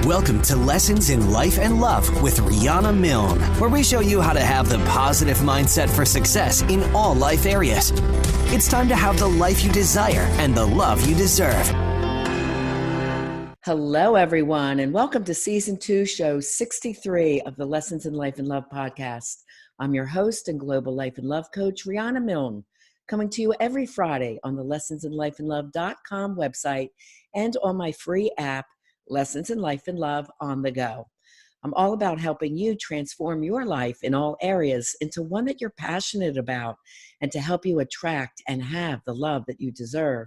Welcome to Lessons in Life and Love with Riana Milne, where we show you how to have the positive mindset for success in all life areas. It's time to have the life you desire and the love you deserve. Hello, everyone, and welcome to Season 2, Show 63 of the Lessons in Life and Love podcast. I'm your host and Global Life and Love Coach, Riana Milne, coming to you every Friday on the lessonsinlifeandlove.com website and on my free app, Lessons in Life and Love on the go. I'm all about helping you transform your life in all areas into one that you're passionate about and to help you attract and have the love that you deserve.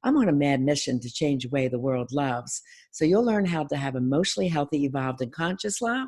I'm on a mad mission to change the way the world loves, so you'll learn how to have emotionally healthy, evolved, and conscious love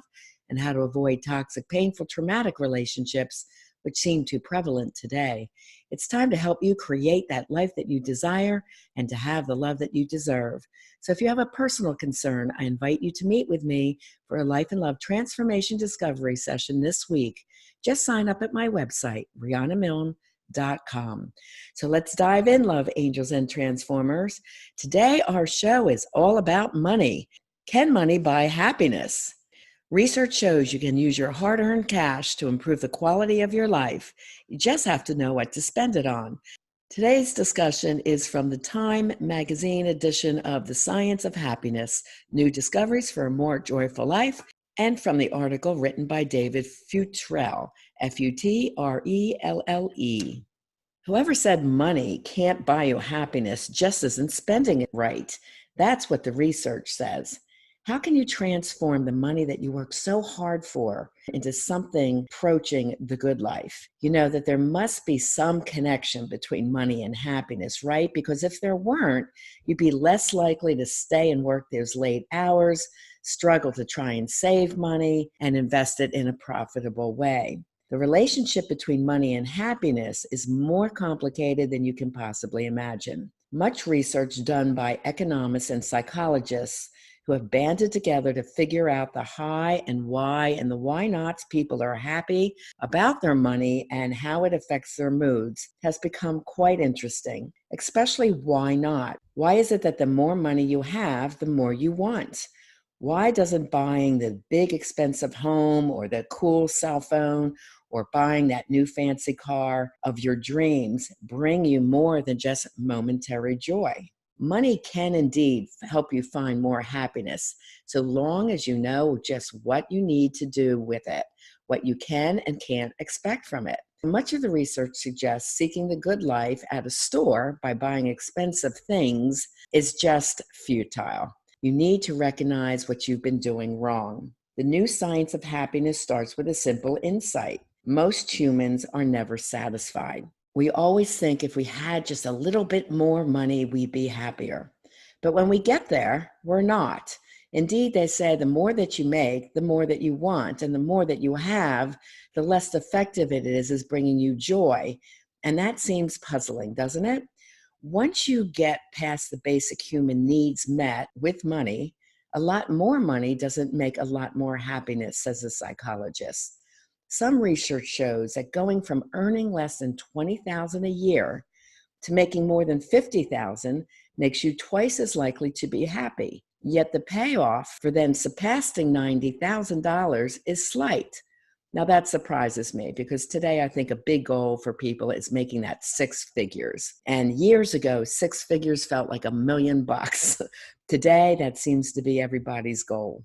and how to avoid toxic, painful, traumatic relationships which seem too prevalent today. It's time to help you create that life that you desire and to have the love that you deserve. So if you have a personal concern, I invite you to meet with me for a Life and Love Transformation Discovery session this week. Just sign up at my website, rianamilne.com. So let's dive in, love angels and transformers. Today, our show is all about money. Can money buy happiness? Research shows you can use your hard-earned cash to improve the quality of your life. You just have to know what to spend it on. Today's discussion is from the Time magazine edition of The Science of Happiness, New Discoveries for a More Joyful Life, and from the article written by David Futrelle, Futrelle. Whoever said money can't buy you happiness just isn't spending it right. That's what the research says. How can you transform the money that you work so hard for into something approaching the good life? You know that there must be some connection between money and happiness, right? Because if there weren't, you'd be less likely to stay and work those late hours, struggle to try and save money, and invest it in a profitable way. The relationship between money and happiness is more complicated than you can possibly imagine. Much research done by economists and psychologists who have banded together to figure out the how and the why nots people are happy about their money and how it affects their moods has become quite interesting, especially why not. Why is it that the more money you have, the more you want? Why doesn't buying the big expensive home or the cool cell phone or buying that new fancy car of your dreams bring you more than just momentary joy? Money can indeed help you find more happiness, so long as you know just what you need to do with it, what you can and can't expect from it. Much of the research suggests seeking the good life at a store by buying expensive things is just futile. You need to recognize what you've been doing wrong. The new science of happiness starts with a simple insight. Most humans are never satisfied. We always think if we had just a little bit more money, we'd be happier. But when we get there, we're not. Indeed, they say the more that you make, the more that you want, and the more that you have, the less effective it is bringing you joy. And that seems puzzling, doesn't it? Once you get past the basic human needs met with money, a lot more money doesn't make a lot more happiness, says a psychologist. Some research shows that going from earning less than $20,000 a year to making more than $50,000 makes you twice as likely to be happy. Yet the payoff for then surpassing $90,000 is slight. Now that surprises me because today I think a big goal for people is making that six figures. And years ago, six figures felt like $1 million. Today, that seems to be everybody's goal.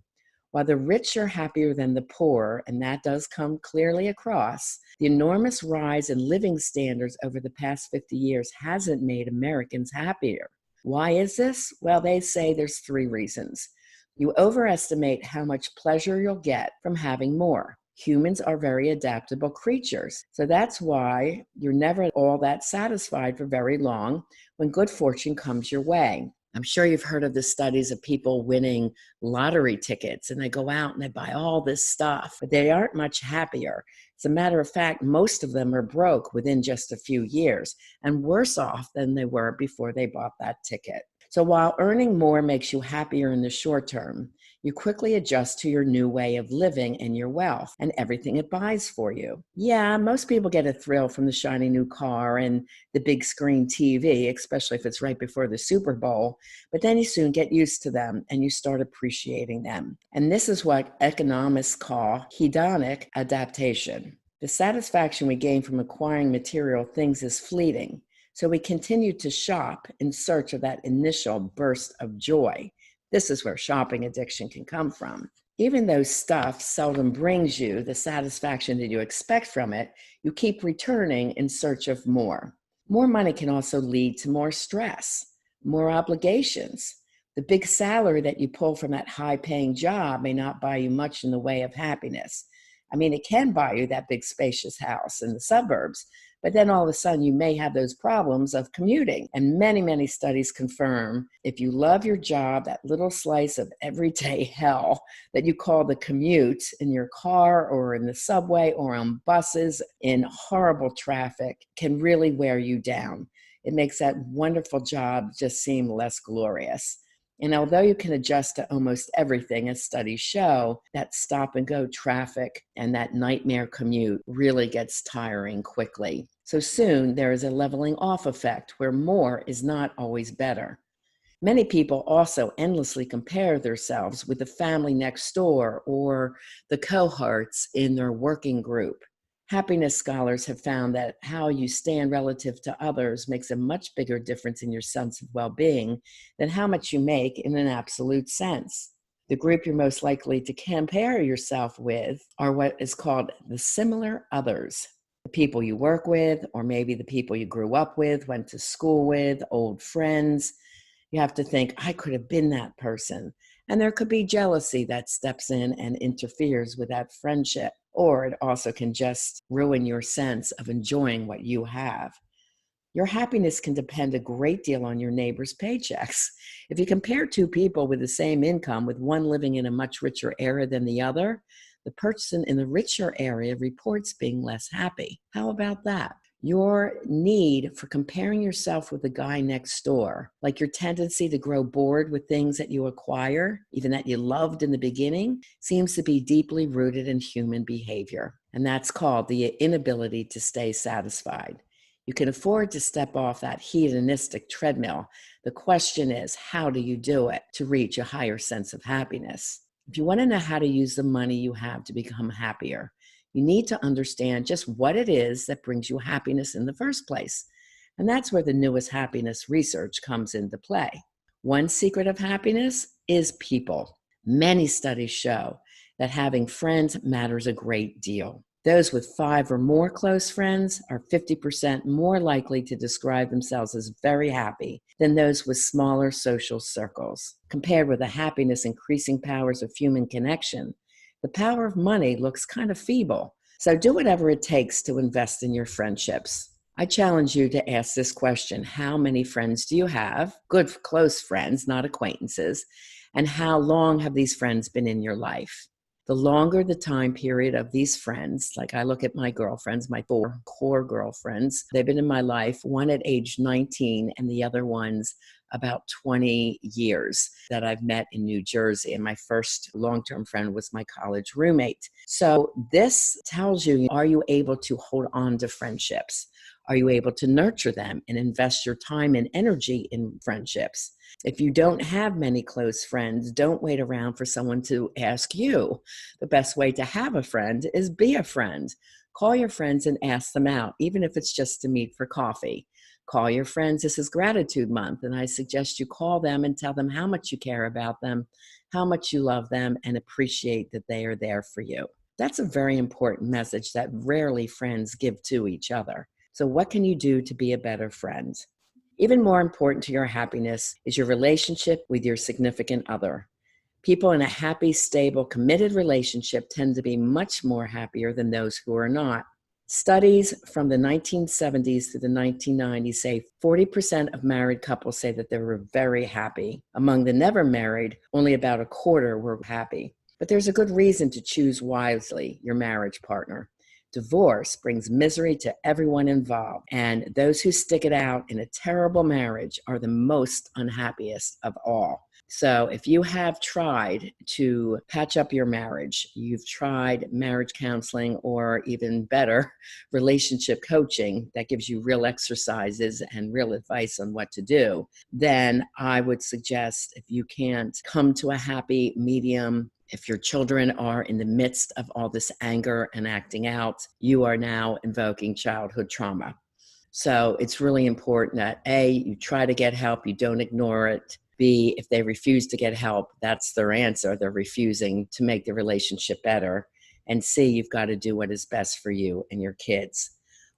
While the rich are happier than the poor, and that does come clearly across, the enormous rise in living standards over the past 50 years hasn't made Americans happier. Why is this? Well, they say there's 3 reasons. You overestimate how much pleasure you'll get from having more. Humans are very adaptable creatures, so that's why you're never all that satisfied for very long when good fortune comes your way. I'm sure you've heard of the studies of people winning lottery tickets and they go out and they buy all this stuff, but they aren't much happier. As a matter of fact, most of them are broke within just a few years and worse off than they were before they bought that ticket. So while earning more makes you happier in the short term, you quickly adjust to your new way of living and your wealth and everything it buys for you. Yeah, most people get a thrill from the shiny new car and the big screen TV, especially if it's right before the Super Bowl, but then you soon get used to them and you start appreciating them. And this is what economists call hedonic adaptation. The satisfaction we gain from acquiring material things is fleeting, so we continue to shop in search of that initial burst of joy. This is where shopping addiction can come from. Even though stuff seldom brings you the satisfaction that you expect from it, you keep returning in search of more. More money can also lead to more stress, more obligations. The big salary that you pull from that high-paying job may not buy you much in the way of happiness. I mean, it can buy you that big spacious house in the suburbs, but then all of a sudden you may have those problems of commuting. And many, many studies confirm if you love your job, that little slice of everyday hell that you call the commute in your car or in the subway or on buses in horrible traffic can really wear you down. It makes that wonderful job just seem less glorious. And although you can adjust to almost everything, as studies show, that stop and go traffic and that nightmare commute really gets tiring quickly. So soon there is a leveling off effect where more is not always better. Many people also endlessly compare themselves with the family next door or the cohorts in their working group. Happiness scholars have found that how you stand relative to others makes a much bigger difference in your sense of well-being than how much you make in an absolute sense. The group you're most likely to compare yourself with are what is called the similar others. The people you work with, or maybe the people you grew up with, went to school with, old friends. You have to think, I could have been that person. And there could be jealousy that steps in and interferes with that friendship. Or it also can just ruin your sense of enjoying what you have. Your happiness can depend a great deal on your neighbor's paychecks. If you compare two people with the same income, with one living in a much richer area than the other, the person in the richer area reports being less happy. How about that? Your need for comparing yourself with the guy next door, like your tendency to grow bored with things that you acquire, even that you loved in the beginning, seems to be deeply rooted in human behavior. And that's called the inability to stay satisfied. You can afford to step off that hedonistic treadmill. The question is, how do you do it to reach a higher sense of happiness? If you want to know how to use the money you have to become happier, you need to understand just what it is that brings you happiness in the first place. And that's where the newest happiness research comes into play. One secret of happiness is people. Many studies show that having friends matters a great deal. Those with 5 or more close friends are 50% more likely to describe themselves as very happy than those with smaller social circles. Compared with the happiness increasing powers of human connection, the power of money looks kind of feeble. So do whatever it takes to invest in your friendships. I challenge you to ask this question: how many friends do you have? Good, close friends, not acquaintances. And how long have these friends been in your life? The longer the time period of these friends, like I look at my girlfriends, my 4 core girlfriends, they've been in my life, one at age 19 and the other one's about 20 years that I've met in New Jersey. And my first long-term friend was my college roommate. So this tells you, are you able to hold on to friendships? Are you able to nurture them and invest your time and energy in friendships? If you don't have many close friends, don't wait around for someone to ask you. The best way to have a friend is be a friend. Call your friends and ask them out, even if it's just to meet for coffee. Call your friends. This is Gratitude Month, and I suggest you call them and tell them how much you care about them, how much you love them, and appreciate that they are there for you. That's a very important message that rarely friends give to each other. So what can you do to be a better friend? Even more important to your happiness is your relationship with your significant other. People in a happy, stable, committed relationship tend to be much more happier than those who are not. Studies from the 1970s to the 1990s say 40% of married couples say that they were very happy. Among the never married, only about a quarter were happy. But there's a good reason to choose wisely your marriage partner. Divorce brings misery to everyone involved, and those who stick it out in a terrible marriage are the most unhappiest of all. So if you have tried to patch up your marriage, you've tried marriage counseling, or even better, relationship coaching that gives you real exercises and real advice on what to do, then I would suggest, if you can't come to a happy medium, if your children are in the midst of all this anger and acting out, you are now invoking childhood trauma. So it's really important that A, you try to get help, you don't ignore it. B, if they refuse to get help, that's their answer. They're refusing to make the relationship better. And C, you've got to do what is best for you and your kids.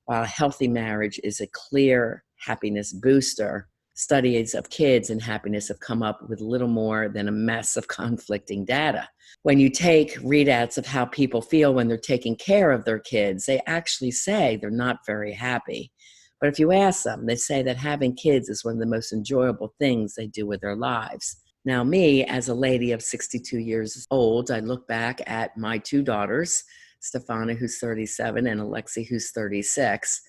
While a healthy marriage is a clear happiness booster, studies of kids and happiness have come up with little more than a mess of conflicting data. When you take readouts of how people feel when they're taking care of their kids, they actually say they're not very happy. But if you ask them, they say that having kids is one of the most enjoyable things they do with their lives. Now, me, as a lady of 62 years old, I look back at my two daughters, Stefana, who's 37, and Alexi, who's 36,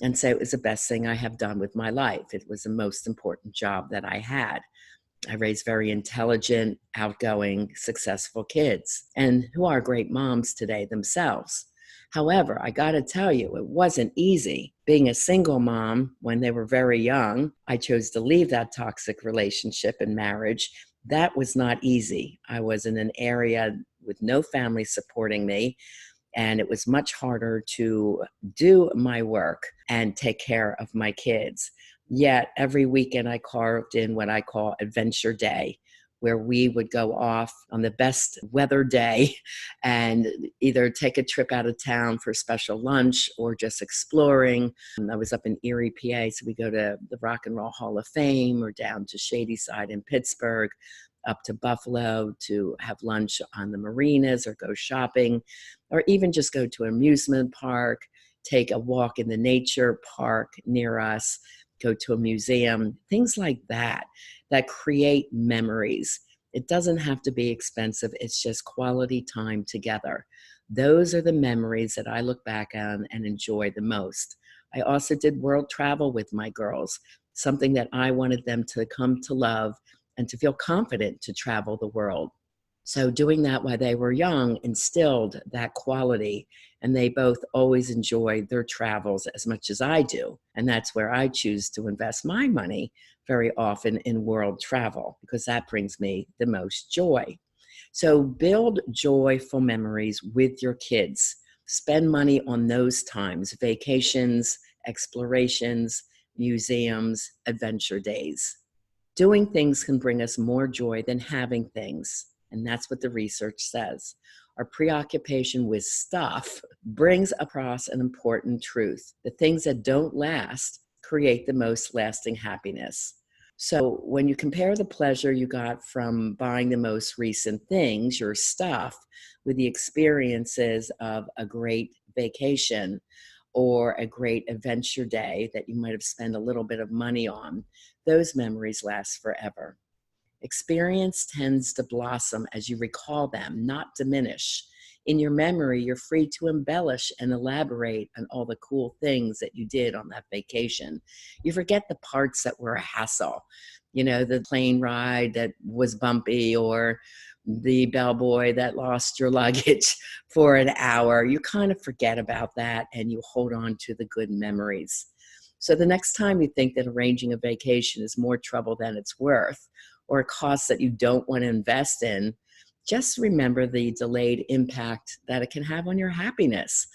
and say it was the best thing I have done with my life. It was the most important job that I had. I raised very intelligent, outgoing, successful kids, and who are great moms today themselves. However, I got to tell you, it wasn't easy. Being a single mom when they were very young, I chose to leave that toxic relationship and marriage. That was not easy. I was in an area with no family supporting me, and it was much harder to do my work and take care of my kids. Yet every weekend I carved in what I call Adventure Day, where we would go off on the best weather day and either take a trip out of town for a special lunch or just exploring. I was up in Erie, PA, so we go to the Rock and Roll Hall of Fame, or down to Shadyside in Pittsburgh, up to Buffalo to have lunch on the marinas or go shopping, or even just go to an amusement park, take a walk in the nature park near us, go to a museum, things like that, that create memories. It doesn't have to be expensive. It's just quality time together. Those are the memories that I look back on and enjoy the most. I also did world travel with my girls, something that I wanted them to come to love and to feel confident to travel the world. So doing that while they were young instilled that quality, and they both always enjoyed their travels as much as I do. And that's where I choose to invest my money very often, in world travel, because that brings me the most joy. So build joyful memories with your kids. Spend money on those times: vacations, explorations, museums, adventure days. Doing things can bring us more joy than having things. And that's what the research says. Our preoccupation with stuff brings across an important truth. The things that don't last create the most lasting happiness. So when you compare the pleasure you got from buying the most recent things, your stuff, with the experiences of a great vacation or a adventure day that you might have spent a little bit of money on, those memories last forever. Experience tends to blossom as you recall them, not diminish. In your memory, you're free to embellish and elaborate on all the cool things that you did on that vacation. You forget the parts that were a hassle. You know, the plane ride that was bumpy, or the bellboy that lost your luggage for an hour. You kind of forget about that and you hold on to the good memories. So the next time you think that arranging a vacation is more trouble than it's worth, or a cost that you don't want to invest in, just remember the delayed impact that it can have on your happiness.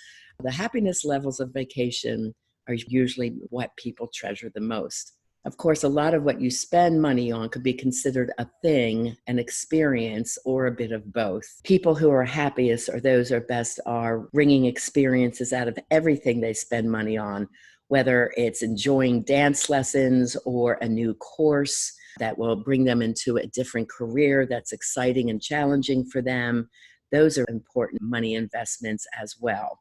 The happiness levels of vacation are usually what people treasure the most. Of course, a lot of what you spend money on could be considered a thing, an experience, or a bit of both. People who are happiest, or those who are best, are wringing experiences out of everything they spend money on, whether it's enjoying dance lessons or a new course that will bring them into a different career that's exciting and challenging for them. Those are important money investments as well.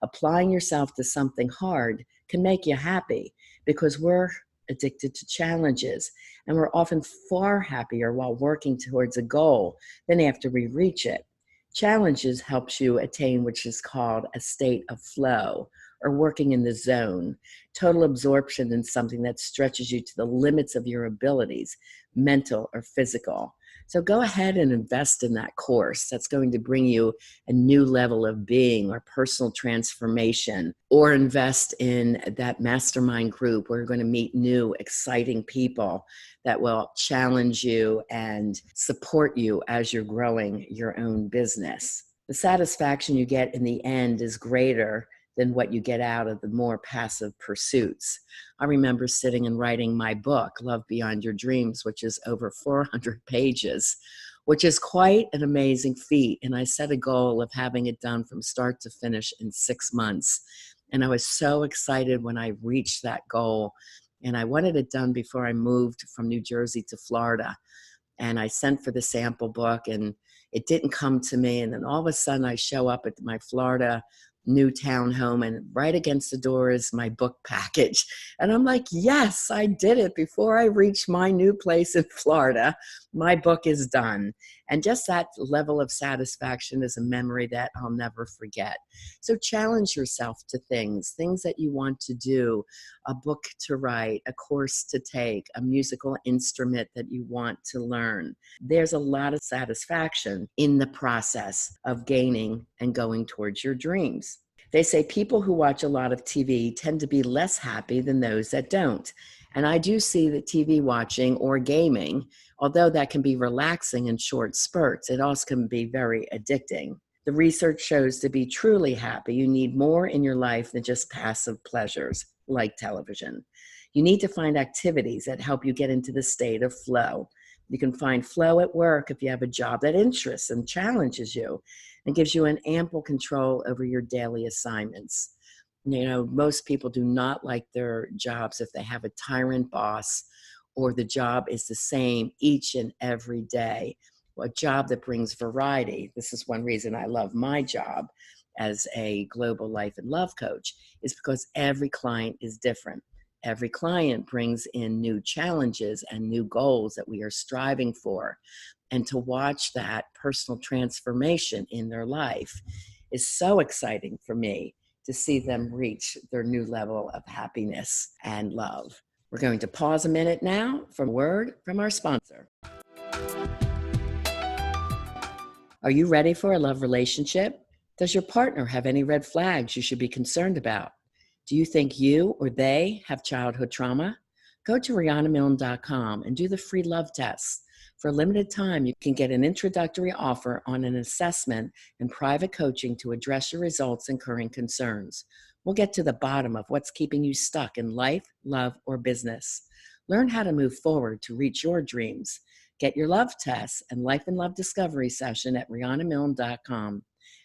Applying yourself to something hard can make you happy, because we're addicted to challenges, and we're often far happier while working towards a goal than after we reach it. Challenges helps you attain which is called a state of flow or working in the zone. Total absorption in something that stretches you to the limits of your abilities, mental or physical. So go ahead and invest in that course. That's going to bring you a new level of being or personal transformation, or invest in that mastermind group where you're going to meet new, exciting people that will challenge you and support you as you're growing your own business. The satisfaction you get in the end is greater than what you get out of the more passive pursuits. I remember sitting and writing my book, Love Beyond Your Dreams, which is over 400 pages, which is quite an amazing feat. And I set a goal of having it done from start to finish in 6 months. And I was so excited when I reached that goal. And I wanted it done before I moved from New Jersey to Florida. And I sent for the sample book and it didn't come to me. And then all of a sudden I show up at my Florida new townhome, and right against the door is my book package. And I'm like, yes, I did it. Before I reach my new place in Florida, my book is done. And just that level of satisfaction is a memory that I'll never forget. So challenge yourself to things that you want to do, a book to write, a course to take, a musical instrument that you want to learn. There's a lot of satisfaction in the process of gaining and going towards your dreams. They say people who watch a lot of TV tend to be less happy than those that don't. And I do see that TV watching or gaming, although that can be relaxing in short spurts, it also can be very addicting. The research shows to be truly happy, you need more in your life than just passive pleasures like television. You need to find activities that help you get into the state of flow. You can find flow at work if you have a job that interests and challenges you and gives you an ample control over your daily assignments. You know, most people do not like their jobs if they have a tyrant boss or the job is the same each and every day. A job that brings variety. This is one reason I love my job as a global life and love coach, is because every client is different. Every client brings in new challenges and new goals that we are striving for. And to watch that personal transformation in their life is so exciting for me to see them reach their new level of happiness and love. We're going to pause a minute now for a word from our sponsor. Are you ready for a love relationship? Does your partner have any red flags you should be concerned about? Do you think you or they have childhood trauma? Go to RianaMilne.com and do the free love test. For a limited time, you can get an introductory offer on an assessment and private coaching to address your results and current concerns. We'll get to the bottom of what's keeping you stuck in life, love, or business. Learn how to move forward to reach your dreams. Get your love test and life and love discovery session at RianaMilne.com.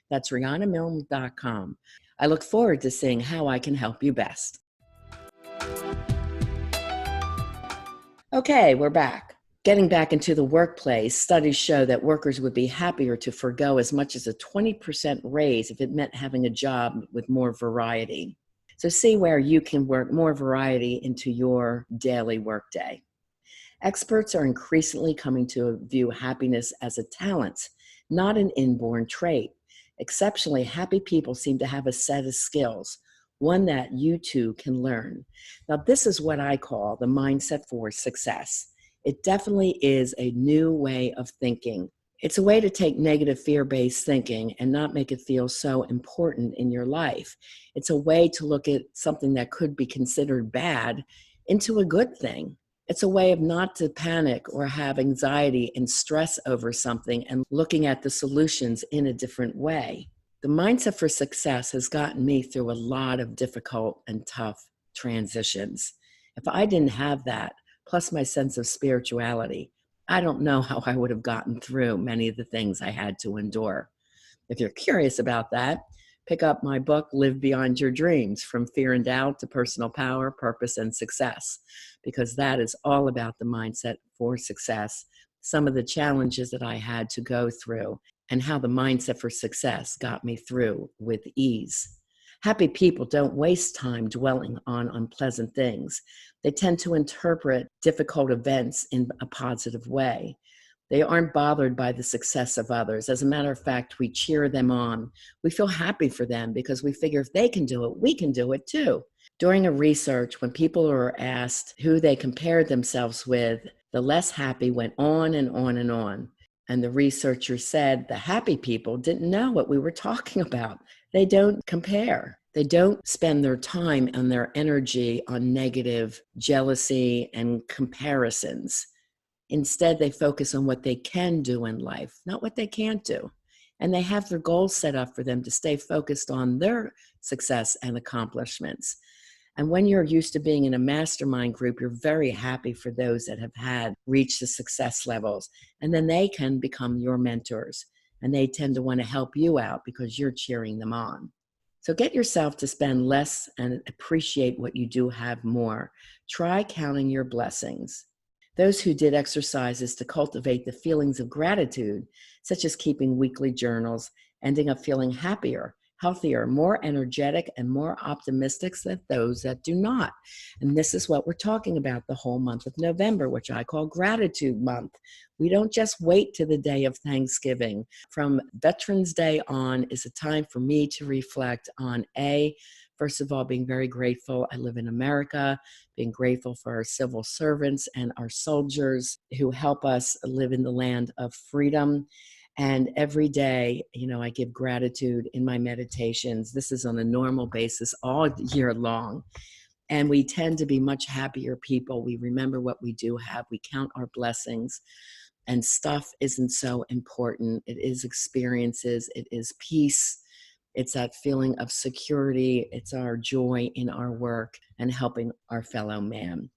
That's RianaMilne.com. I look forward to seeing how I can help you best. Okay, we're back. Getting back into the workplace, studies show that workers would be happier to forgo as much as a 20% raise if it meant having a job with more variety. So see where you can work more variety into your daily workday. Experts are increasingly coming to view happiness as a talent, not an inborn trait. Exceptionally happy people seem to have a set of skills, one that you too can learn. Now, this is what I call the mindset for success. It definitely is a new way of thinking. It's a way to take negative fear-based thinking and not make it feel so important in your life. It's a way to look at something that could be considered bad into a good thing. It's a way of not to panic or have anxiety and stress over something and looking at the solutions in a different way. The mindset for success has gotten me through a lot of difficult and tough transitions. If I didn't have that, plus my sense of spirituality, I don't know how I would have gotten through many of the things I had to endure. If you're curious about that, pick up my book, Live Beyond Your Dreams, From Fear and Doubt to Personal Power, Purpose, and Success, because that is all about the mindset for success, some of the challenges that I had to go through, and how the mindset for success got me through with ease. Happy people don't waste time dwelling on unpleasant things. They tend to interpret difficult events in a positive way. They aren't bothered by the success of others. As a matter of fact, we cheer them on. We feel happy for them because we figure if they can do it, we can do it too. During a research, when people were asked who they compared themselves with, the less happy went on and on and on. And the researcher said the happy people didn't know what we were talking about. They don't compare. They don't spend their time and their energy on negative jealousy and comparisons. Instead, they focus on what they can do in life, not what they can't do. And they have their goals set up for them to stay focused on their success and accomplishments. And when you're used to being in a mastermind group, you're very happy for those that have reached the success levels. And then they can become your mentors. And they tend to want to help you out because you're cheering them on. So get yourself to spend less and appreciate what you do have more. Try counting your blessings. Those who did exercises to cultivate the feelings of gratitude, such as keeping weekly journals, ending up feeling happier, healthier, more energetic, and more optimistic than those that do not. And this is what we're talking about the whole month of November, which I call Gratitude Month. We don't just wait to the day of Thanksgiving. From Veterans Day on is a time for me to reflect on first of all, being very grateful I live in America, being grateful for our civil servants and our soldiers who help us live in the land of freedom. And every day, I give gratitude in my meditations. This is on a normal basis all year long. And we tend to be much happier people. We remember what we do have. We count our blessings. And stuff isn't so important. It is experiences. It is peace. It's that feeling of security. It's our joy in our work and helping our fellow man.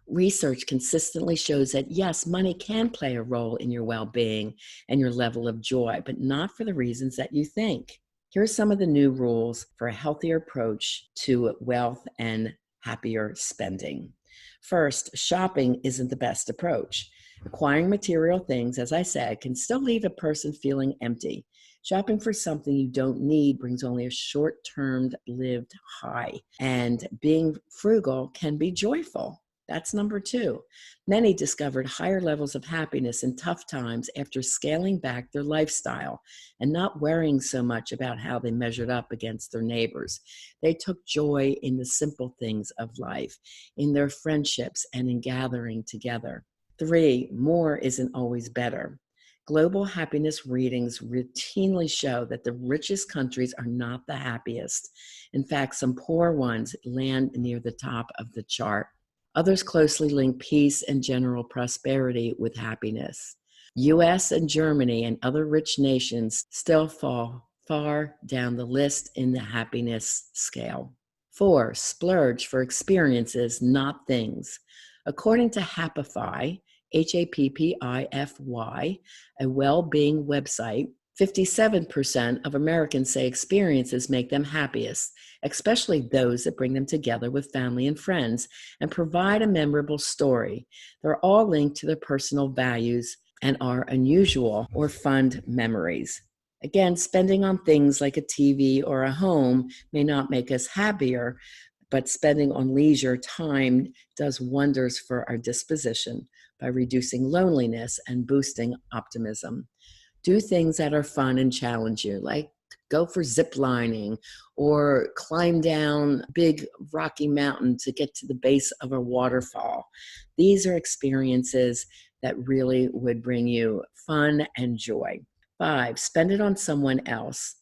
Research consistently shows that, yes, money can play a role in your well-being and your level of joy, but not for the reasons that you think. Here are some of the new rules for a healthier approach to wealth and happier spending. First, shopping isn't the best approach. Acquiring material things, as I said, can still leave a person feeling empty. Shopping for something you don't need brings only a short-term lived high, and being frugal can be joyful. That's number 2. Many discovered higher levels of happiness in tough times after scaling back their lifestyle and not worrying so much about how they measured up against their neighbors. They took joy in the simple things of life, in their friendships, and in gathering together. 3, more isn't always better. Global happiness readings routinely show that the richest countries are not the happiest. In fact, some poor ones land near the top of the chart. Others closely link peace and general prosperity with happiness. US and Germany and other rich nations still fall far down the list in the happiness scale. 4, splurge for experiences, not things. According to Happify, Happify, a well-being website, 57% of Americans say experiences make them happiest, especially those that bring them together with family and friends and provide a memorable story. They're all linked to their personal values and are unusual or fun memories. Again, spending on things like a TV or a home may not make us happier, but spending on leisure time does wonders for our disposition by reducing loneliness and boosting optimism. Do things that are fun and challenge you, like go for zip lining or climb down a big rocky mountain to get to the base of a waterfall. These are experiences that really would bring you fun and joy. 5, spend it on someone else.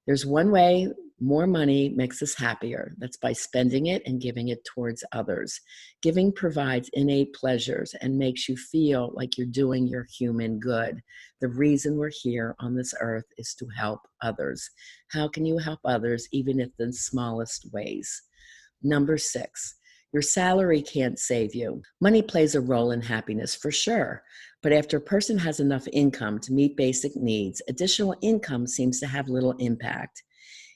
There's one way more money makes us happier. That's by spending it and giving it towards others. Giving provides innate pleasures and makes you feel like you're doing your human good. The reason we're here on this earth is to help others. How can you help others, even if in the smallest ways? Number 6, your salary can't save you. Money plays a role in happiness for sure, but after a person has enough income to meet basic needs, additional income seems to have little impact.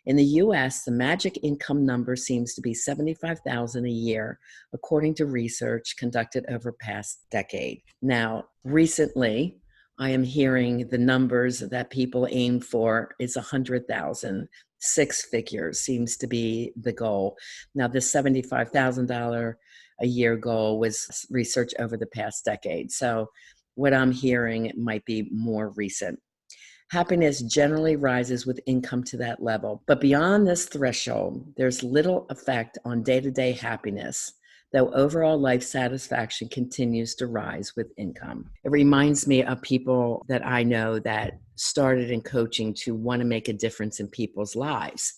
In the US, the magic income number seems to be $75,000 a year, according to research conducted over the past decade. Now, recently, I am hearing the numbers that people aim for is 100,000. 6 figures seems to be the goal. Now, this $75,000 a year goal was researched over the past decade. So What I'm hearing might be more recent. Happiness generally rises with income to that level, but beyond this threshold, there's little effect on day-to-day happiness, though overall life satisfaction continues to rise with income. It reminds me of people that I know that started in coaching to want to make a difference in people's lives.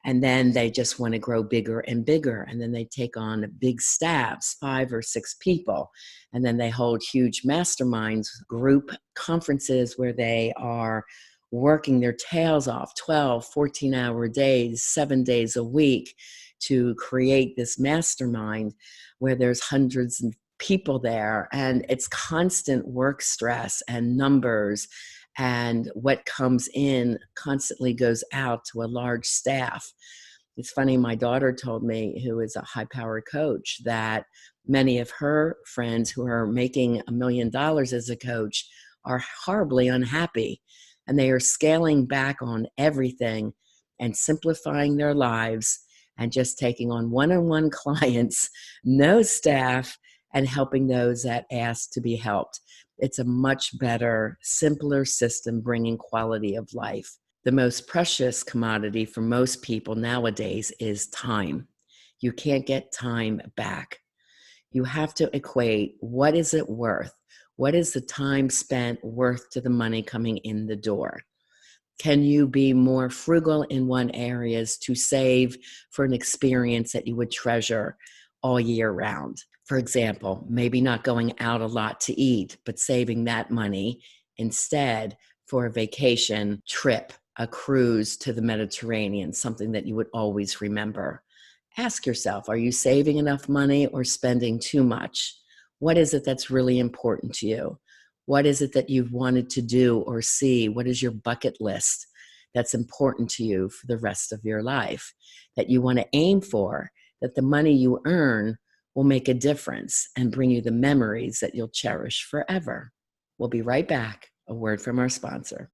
And then they just want to grow bigger and bigger. And then they take on big staffs, 5 or 6 people. And then they hold huge masterminds, group conferences where they are working their tails off 12, 14-hour days, 7 days a week to create this mastermind where there's hundreds of people there. And it's constant work stress and numbers, and what comes in constantly goes out to a large staff. It's funny, my daughter told me, who is a high-powered coach, that many of her friends who are making $1 million as a coach are horribly unhappy, and they are scaling back on everything and simplifying their lives and just taking on one-on-one clients, no staff, and helping those that ask to be helped. It's a much better, simpler system bringing quality of life. The most precious commodity for most people nowadays is time. You can't get time back. You have to equate, what is it worth? What is the time spent worth to the money coming in the door? Can you be more frugal in one areas to save for an experience that you would treasure all year round? For example, maybe not going out a lot to eat, but saving that money instead for a vacation trip, a cruise to the Mediterranean, something that you would always remember. Ask yourself, are you saving enough money or spending too much? What is it that's really important to you? What is it that you've wanted to do or see? What is your bucket list that's important to you for the rest of your life that you want to aim for, that the money you earn will make a difference and bring you the memories that you'll cherish forever? We'll be right back. A word from our sponsor.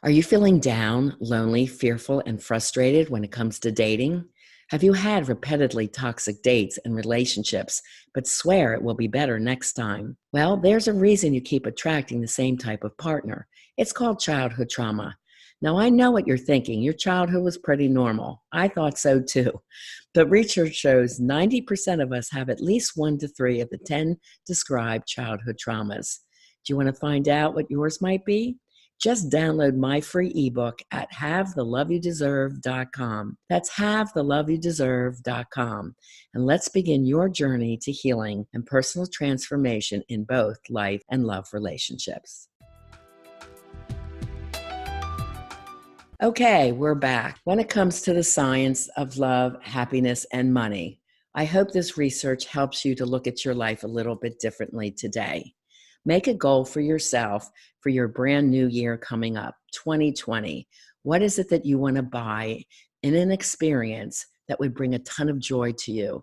Are you feeling down, lonely, fearful, and frustrated when it comes to dating? Have you had repeatedly toxic dates and relationships, but swear it will be better next time? Well, there's a reason you keep attracting the same type of partner. It's called childhood trauma. Now, I know what you're thinking. Your childhood was pretty normal. I thought so too. But research shows 90% of us have at least 1 to 3 of the 10 described childhood traumas. Do you want to find out what yours might be? Just download my free ebook at havethelove-you-deserve.com. That's havethelove-you-deserve.com. And let's begin your journey to healing and personal transformation in both life and love relationships. Okay, we're back. When it comes to the science of love, happiness, and money, I hope this research helps you to look at your life a little bit differently today. Make a goal for yourself for your brand new year coming up, 2020. What is it that you want to buy in an experience that would bring a ton of joy to you?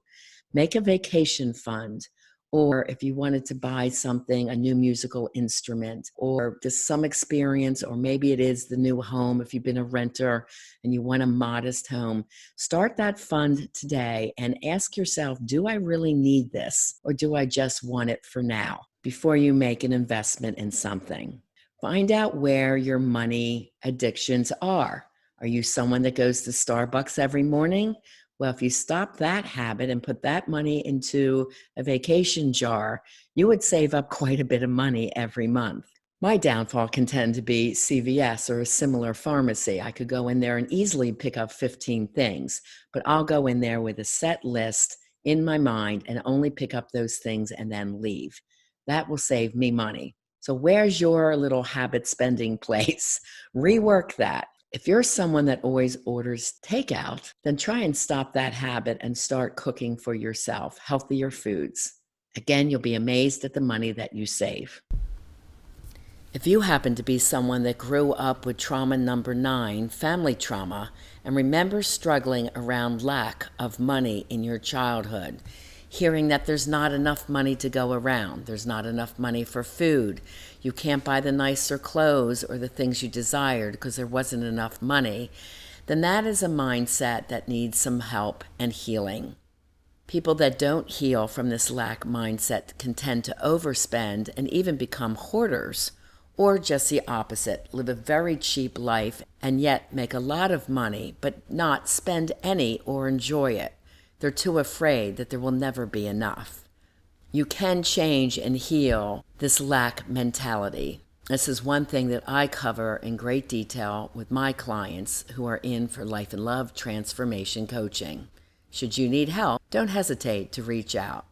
Make a vacation fund. Or if you wanted to buy something, a new musical instrument, or just some experience, or maybe it is the new home if you've been a renter and you want a modest home, start that fund today and ask yourself, do I really need this, or do I just want it for now? Before you make an investment in something. Find out where your money addictions are. Are you someone that goes to Starbucks every morning? Well, if you stop that habit and put that money into a vacation jar, you would save up quite a bit of money every month. My downfall can tend to be CVS or a similar pharmacy. I could go in there and easily pick up 15 things, but I'll go in there with a set list in my mind and only pick up those things and then leave. That will save me money. So where's your little habit spending place? Rework that. If you're someone that always orders takeout, then try and stop that habit and start cooking for yourself, healthier foods. Again, you'll be amazed at the money that you save. If you happen to be someone that grew up with trauma number 9, family trauma, and remember struggling around lack of money in your childhood, hearing that there's not enough money to go around, there's not enough money for food, you can't buy the nicer clothes or the things you desired because there wasn't enough money, then that is a mindset that needs some help and healing. People that don't heal from this lack mindset can tend to overspend and even become hoarders, or just the opposite, live a very cheap life and yet make a lot of money but not spend any or enjoy it. They're too afraid that there will never be enough. You can change and heal this lack mentality. This is one thing that I cover in great detail with my clients who are in for life and love transformation coaching. Should you need help, don't hesitate to reach out.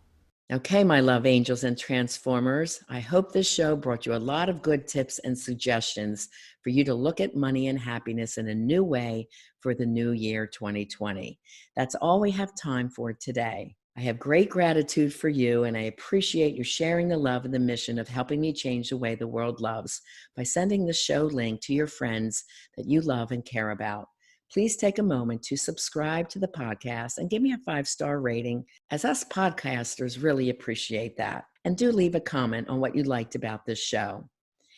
Okay, my love angels and transformers, I hope this show brought you a lot of good tips and suggestions for you to look at money and happiness in a new way for the new year 2020. That's all we have time for today. I have great gratitude for you, and I appreciate you sharing the love and the mission of helping me change the way the world loves by sending the show link to your friends that you love and care about. Please take a moment to subscribe to the podcast and give me a 5-star rating, as us podcasters really appreciate that. And do leave a comment on what you liked about this show.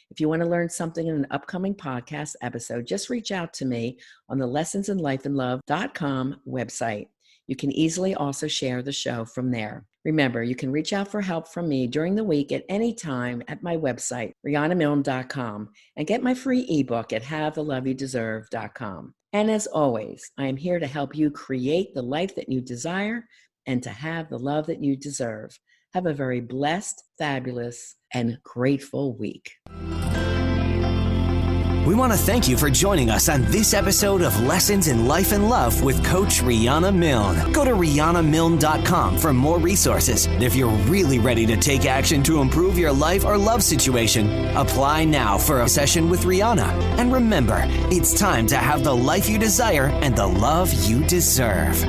If you want to learn something in an upcoming podcast episode, just reach out to me on the lessonsinlifeandlove.com website. You can easily also share the show from there. Remember, you can reach out for help from me during the week at any time at my website, rianamilne.com, and get my free ebook at havethelove-you-deserve.com. And as always, I am here to help you create the life that you desire and to have the love that you deserve. Have a very blessed, fabulous, and grateful week. We want to thank you for joining us on this episode of Lessons in Life and Love with Coach Riana Milne. Go to rianamilne.com for more resources. And if you're really ready to take action to improve your life or love situation, apply now for a session with Riana. And remember, it's time to have the life you desire and the love you deserve.